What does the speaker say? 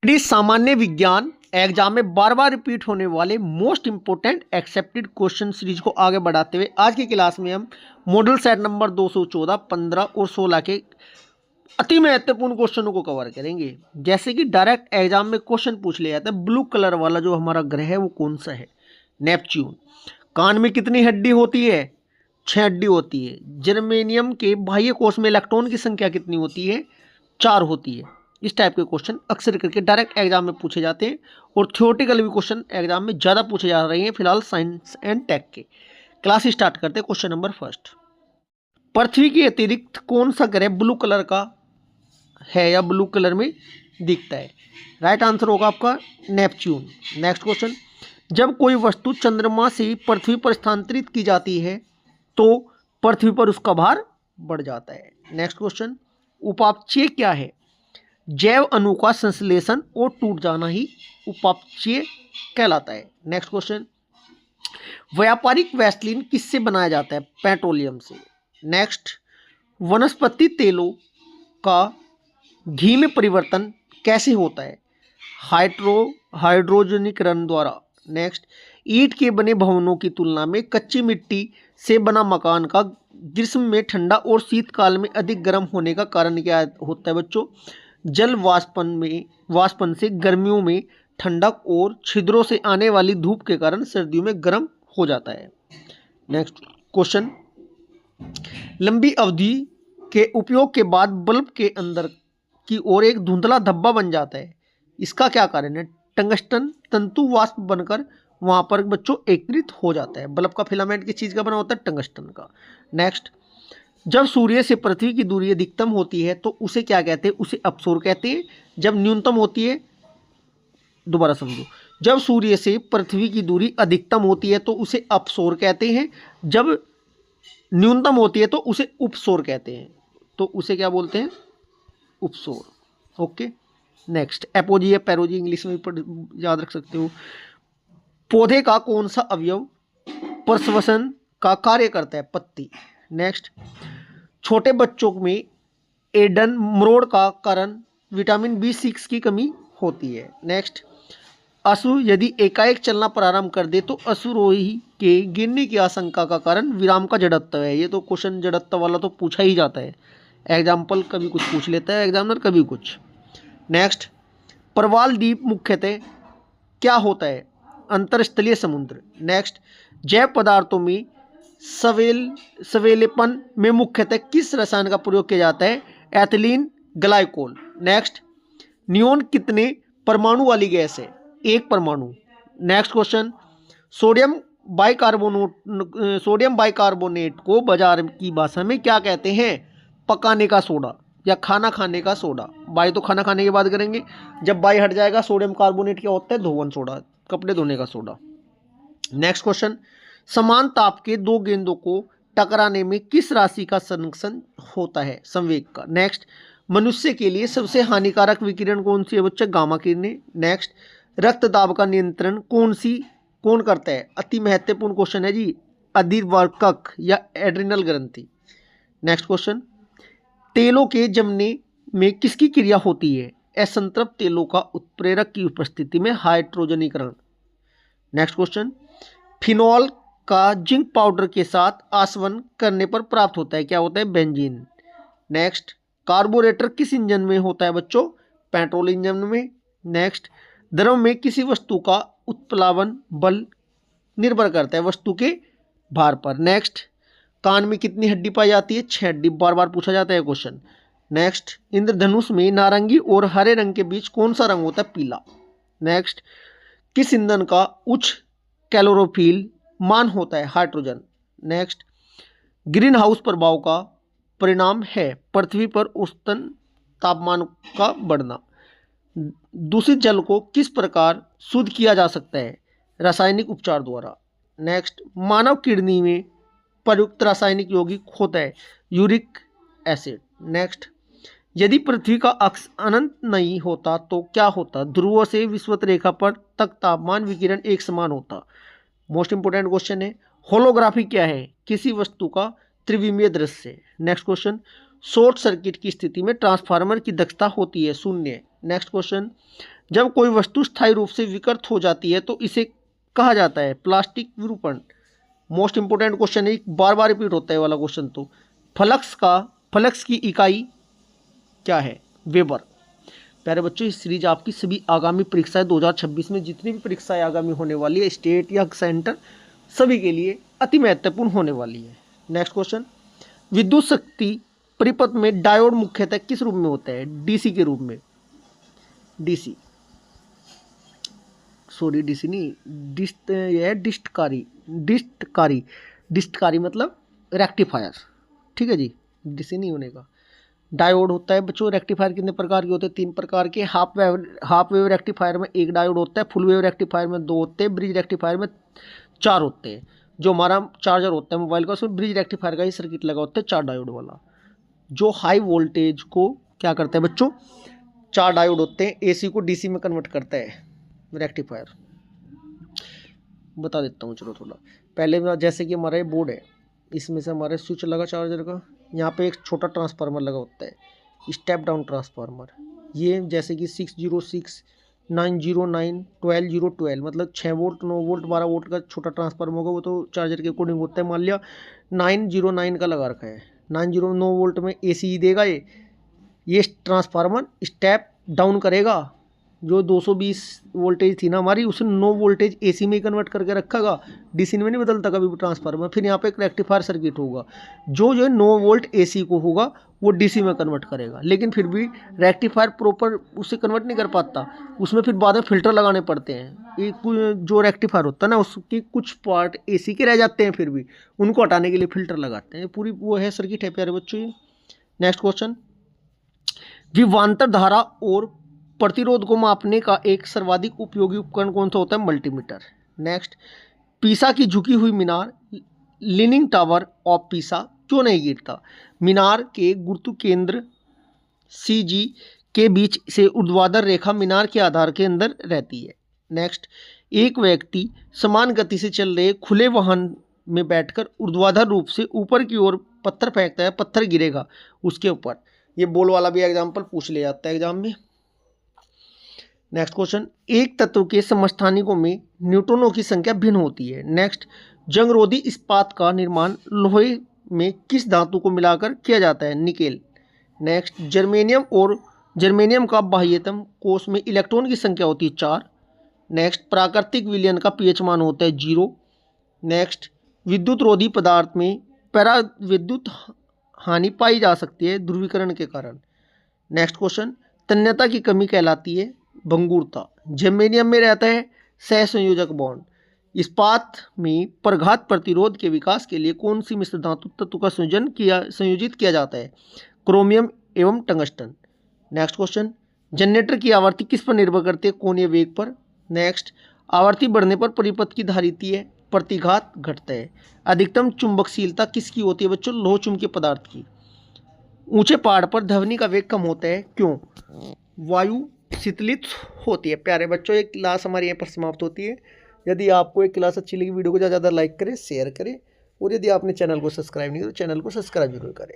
इस सामान्य विज्ञान एग्जाम में बार बार रिपीट होने वाले most important accepted question series को आगे बढ़ाते हुए आज की क्लास में हम मॉडल सेट नंबर 214, 15 और 16 के अति महत्वपूर्ण क्वेश्चनों को कवर करेंगे। जैसे कि डायरेक्ट एग्जाम में क्वेश्चन पूछ लिया जाता है, ब्लू कलर वाला जो हमारा ग्रह है वो कौन सा है? नेपच्यून। कान में कितनी हड्डी होती है? 6 हड्डी होती है। जर्मेनियम के बाह्य कोश में इलेक्ट्रॉन की संख्या कितनी होती है? 4 होती है। इस टाइप के क्वेश्चन अक्सर करके डायरेक्ट एग्जाम में पूछे जाते हैं और थियोरेटिकल भी क्वेश्चन एग्जाम में ज़्यादा पूछे जा रहे हैं फिलहाल साइंस एंड टेक के। क्लास स्टार्ट करते हैं। क्वेश्चन नंबर फर्स्ट, पृथ्वी के अतिरिक्त कौन सा ग्रह ब्लू कलर का है या ब्लू कलर में दिखता है? राइट आंसर होगा आपका नेपच्यून। नेक्स्ट क्वेश्चन, जब कोई वस्तु चंद्रमा से पृथ्वी पर स्थानांतरित की जाती है तो पृथ्वी पर उसका भार बढ़ जाता है। नेक्स्ट क्वेश्चन, उपापचय क्या है? जैव अणु का संश्लेषण और टूट जाना ही उपापचय कहलाता है। नेक्स्ट क्वेश्चन, व्यापारिक वैसलीन किससे बनाया जाता है? पेट्रोलियम से। नेक्स्ट, वनस्पति तेलों का घी में परिवर्तन कैसे होता है? हाइड्रोजनीकरण द्वारा। नेक्स्ट, ईंट के बने भवनों की तुलना में कच्ची मिट्टी से बना मकान का ग्रीष्म में ठंडा और शीतकाल में अधिक गर्म होने का कारण क्या होता है बच्चों? जल वाष्पन से गर्मियों में ठंडक और छिद्रों से आने वाली धूप के कारण सर्दियों में गर्म हो जाता है। नेक्स्ट क्वेश्चन, लंबी अवधि के उपयोग के बाद बल्ब के अंदर की ओर एक धुंधला धब्बा बन जाता है, इसका क्या कारण है? टंगस्टन तंतु वाष्प बनकर वहां पर बच्चों एकत्रित हो जाता है। बल्ब का फिलामेंट किस चीज का बना होता है? टंगस्टन का। नेक्स्ट, जब सूर्य से पृथ्वी की दूरी अधिकतम होती है तो उसे क्या कहते हैं? उसे अपसौर कहते हैं। जब न्यूनतम होती है, दोबारा समझो, जब सूर्य से पृथ्वी की दूरी अधिकतम होती है तो उसे अपसौर कहते हैं। जब न्यूनतम होती है तो उसे उपसौर कहते हैं। तो उसे क्या बोलते हैं? उपसौर। ओके। नेक्स्ट, एपोजी या पैरोजी इंग्लिश में भी याद रख सकते हो। पौधे का कौन सा अवयव प्रश्वसन का कार्य करता है? पत्ती। नेक्स्ट, छोटे बच्चों में एडन मरोड़ का कारण विटामिन B6 की कमी होती है। नेक्स्ट, अश्व यदि एकाएक चलना प्रारंभ कर दे तो अश्वरोही के गिरने की आशंका का कारण विराम का जड़त्व है। ये तो क्वेश्चन जड़त्व वाला तो पूछा ही जाता है, एग्जाम्पल कभी कुछ पूछ लेता है एग्जामिनर, कभी कुछ। नेक्स्ट, प्रवाल द्वीप मुख्यतः क्या होता है? अंतरस्थलीय समुद्र। नेक्स्ट, जैव पदार्थों में सवेलेपन में मुख्यतः किस रसायन का प्रयोग किया जाता है? Ethylene glycol. नेक्स्ट, नियोन कितने परमाणु वाली गैस है? 1 परमाणु। नेक्स्ट क्वेश्चन, सोडियम बाइकार्बोनेट को बाजार की भाषा में क्या कहते हैं? पकाने का सोडा या खाना खाने का सोडा। बाई तो खाना खाने की बात करेंगे, जब बाई हट जाएगा सोडियम कार्बोनेट क्या होता है? धोवन सोडा, कपड़े धोने का सोडा। नेक्स्ट क्वेश्चन, समान ताप के 2 गेंदों को टकराने में किस राशि का संरक्षण होता है? संवेग का। नेक्स्ट, मनुष्य के लिए सबसे हानिकारक विकिरण कौन सी है बच्चे? गामा किरणें। नेक्स्ट, रक्तदाब का नियंत्रण कौन करता है? अति महत्वपूर्ण क्वेश्चन है जी, अधिवर्कक या एड्रिनल ग्रंथि। नेक्स्ट क्वेश्चन, तेलों के जमने में किसकी क्रिया होती है? असंतृप्त तेलों का उत्प्रेरक की उपस्थिति में हाइड्रोजनीकरण। नेक्स्ट क्वेश्चन, फिनॉल का जिंक पाउडर के साथ आसवन करने पर प्राप्त होता है, क्या होता है? बेंजीन। नेक्स्ट, कार्बोरेटर किस इंजन में होता है बच्चों? पेट्रोल इंजन में। नेक्स्ट, द्रव में किसी वस्तु का उत्प्लावन बल निर्भर करता है वस्तु के भार पर। नेक्स्ट, कान में कितनी हड्डी पाई जाती है? 6 हड्डी। बार बार पूछा जाता है क्वेश्चन। नेक्स्ट, इंद्रधनुष में नारंगी और हरे रंग के बीच कौन सा रंग होता है? पीला। नेक्स्ट, किस ईंधन का उच्च कैलोरीफिल मान होता है? हाइड्रोजन। नेक्स्ट, ग्रीन हाउस प्रभाव का परिणाम है पृथ्वी पर औसतन तापमान का बढ़ना। दूषित जल को किस प्रकार शुद्ध किया जा सकता है? रासायनिक उपचार द्वारा। नेक्स्ट, मानव किडनी में प्रयुक्त रासायनिक यौगिक होता है यूरिक एसिड। नेक्स्ट, यदि पृथ्वी का अक्ष अनंत नहीं होता तो क्या होता? ध्रुव से विषुवत रेखा पर तक तापमान विकिरण एक समान होता। मोस्ट इंपोर्टेंट क्वेश्चन है। होलोग्राफी क्या है? किसी वस्तु का त्रिविमीय दृश्य। नेक्स्ट क्वेश्चन, शॉर्ट सर्किट की स्थिति में ट्रांसफार्मर की दक्षता होती है 0। नेक्स्ट क्वेश्चन, जब कोई वस्तु स्थायी रूप से विकृत हो जाती है तो इसे कहा जाता है प्लास्टिक विरूपण। मोस्ट इंपोर्टेंट क्वेश्चन है, बार बार रिपीट होता है वाला क्वेश्चन। तो फ्लक्स की इकाई क्या है? वेबर। प्यारे बच्चों, इस सीरीज आपकी सभी आगामी परीक्षाएं 2026 में जितनी भी परीक्षाएं आगामी होने वाली है, स्टेट या सेंटर, सभी के लिए अति महत्वपूर्ण होने वाली है। नेक्स्ट क्वेश्चन, विद्युत शक्ति परिपथ में डायोड मुख्यतः किस रूप में होता है? डीसी के रूप में। डीसी नहीं, डिस्टकारी मतलब रेक्टिफायर। ठीक है जी, डीसी नहीं होने का। डायोड होता है बच्चों, रेक्टिफायर कितने प्रकार के होते हैं? 3 प्रकार के। हाफ वेव रेक्टिफायर में 1 डायोड होता है, फुल वेव रेक्टिफायर में 2 होते हैं, ब्रिज रेक्टिफायर में 4 होते हैं। जो हमारा चार्जर होता है मोबाइल का, उसमें ब्रिज रेक्टिफायर का ही सर्किट लगा होता है 4 डायोड वाला, जो हाई वोल्टेज को क्या करता है बच्चों? 4 डायोड होते हैं, एसी को डीसी में कन्वर्ट करता है रेक्टिफायर। बता देता हूँ चलो थोड़ा। पहले जैसे कि हमारा ये बोर्ड है, इसमें से हमारा स्विच लगा चार्जर का, यहाँ पे एक छोटा ट्रांसफार्मर लगा होता है, स्टेप डाउन ट्रांसफार्मर। ये जैसे कि 606, 909, 12 मतलब 6 वोल्ट, 9 वोल्ट, 12 वोल्ट का छोटा ट्रांसफार्मर होगा, वो तो चार्जर के अकॉर्डिंग होता है। मान लिया 909 का लगा रखा है, 909 वोल्ट में एसी देगा ये ट्रांसफार्मर स्टेप डाउन करेगा। जो 220 वोल्टेज थी ना हमारी, उसे 9 वोल्टेज एसी में कन्वर्ट करके रखेगा, डीसी में नहीं बदलता कभी भी ट्रांसफार्मर। फिर यहाँ पे एक रेक्टिफायर सर्किट होगा, जो 9 वोल्ट एसी को होगा वो डीसी में कन्वर्ट करेगा। लेकिन फिर भी रेक्टिफायर प्रॉपर उसे कन्वर्ट नहीं कर पाता, उसमें फिर बाद में फिल्टर लगाने पड़ते हैं। एक जो रेक्टिफायर होता है ना, उसके कुछ पार्ट एसी के रह जाते हैं, फिर भी उनको हटाने के लिए फिल्टर लगाते हैं। पूरी वो है सर्किट है प्यारे बच्चों ये। नेक्स्ट क्वेश्चन, विभवांतर धारा और प्रतिरोध को मापने का एक सर्वाधिक उपयोगी उपकरण कौन सा होता है? मल्टीमीटर। नेक्स्ट, पीसा की झुकी हुई मीनार लीनिंग टावर ऑफ पीसा क्यों नहीं गिरता? मीनार के गुरुत्व केंद्र CG के बीच से ऊर्ध्वाधर रेखा मीनार के आधार के अंदर रहती है। नेक्स्ट, एक व्यक्ति समान गति से चल रहे खुले वाहन में बैठकर ऊर्ध्वाधर रूप से ऊपर की ओर पत्थर फेंकता है, पत्थर गिरेगा उसके ऊपर। ये बोल वाला भी एग्जाम्पल पूछ लिया जाता है एग्जाम में। नेक्स्ट क्वेश्चन, एक तत्व के समस्थानिकों में न्यूट्रॉनों की संख्या भिन्न होती है। नेक्स्ट, जंगरोधी इस्पात का निर्माण लोहे में किस धातु को मिलाकर किया जाता है? निकेल। नेक्स्ट, जर्मेनियम का बाह्यतम कोष में इलेक्ट्रॉन की संख्या होती है 4। नेक्स्ट, प्राकृतिक विलयन का pH मान होता है 0। नेक्स्ट, विद्युत रोधी पदार्थ में पराविद्युत हानि पाई जा सकती है ध्रुवीकरण के कारण। नेक्स्ट क्वेश्चन, तन्यता की कमी कहलाती है भंगुरता। जर्मेनियम में रहता है सहसंयोजक बॉन्ड। इस्पात में प्रघात प्रतिरोध के विकास के लिए कौन सी मिश्र धातु तत्व का संयोजित किया जाता है? क्रोमियम एवं टंगस्टन। नेक्स्ट क्वेश्चन, जनरेटर की आवृत्ति किस पर निर्भर करती है? कोणीय वेग पर। नेक्स्ट, आवृत्ति बढ़ने पर परिपथ की धारिती है प्रतिघात घटता है। अधिकतम चुंबकशीलता किसकी होती है बच्चों? लोह चुंबकीय पदार्थ की। ऊंचे पहाड़ पर ध्वनि का वेग कम होता है, क्यों? वायु शीतलित होती है। प्यारे बच्चों, एक क्लास हमारी यहाँ पर समाप्त होती है। यदि आपको एक क्लास अच्छी लगी, वीडियो को ज़्यादा लाइक करें, शेयर करें, और यदि आपने चैनल को सब्सक्राइब नहीं किया तो चैनल को सब्सक्राइब जरूर करें।